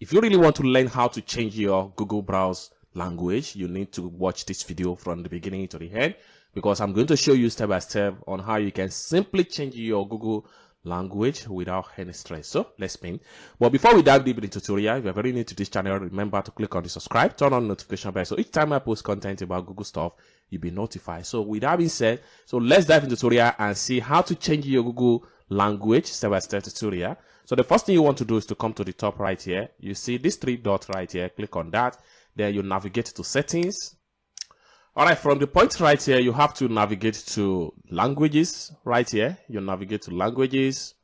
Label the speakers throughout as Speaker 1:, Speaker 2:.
Speaker 1: if you really want to learn how to change your Google Browse language, you need to watch this video from the beginning to the end, because I'm going to show you step by step on how you can simply change your Google language without any stress. So let's begin. But before we dive deep into the tutorial, if you're very new to this channel, remember to click on the subscribe, turn on notification bell, so each time I post content about Google stuff, you'll be notified. So with that being said, so let's dive into the tutorial and see how to change your Google language step by step tutorial. So the first thing you want to do is to come to the top right here. You see this three dots right here. Click on that. Then you navigate to settings. All right, from the point right here, you have to navigate to languages right here. You navigate to languages.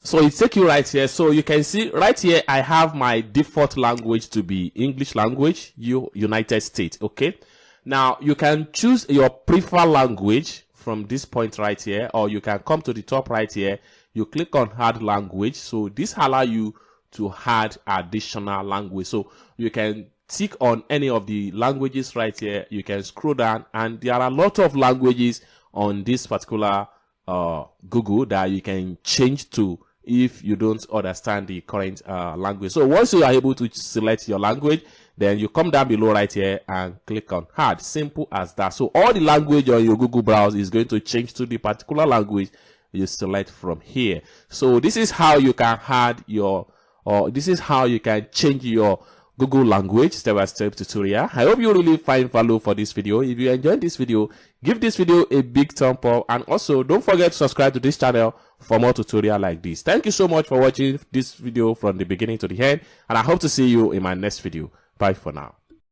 Speaker 1: So it takes you right here. So you can see right here, I have my default language to be English language, United States. Okay. Now you can choose your preferred language from this point right here, or you can come to the top right here. You click on add language. So this allows you to add additional language. So you can tick on any of the languages right here. You can scroll down, and there are a lot of languages on this particular Google that you can change to if you don't understand the current language. So once you are able to select your language, then you come down below right here and click on add. Simple as that. So all the language on your Google Browse is going to change to the particular language you select from here. So this is how you can add your, or this is how you can change your Google language step-by-step tutorial. I hope you really find value for this video. If you enjoyed this video, give this video a big thumb up, and also don't forget to subscribe to this channel for more tutorial like this. Thank you so much for watching this video from the beginning to the end, and I hope to see you in my next video. Bye for now.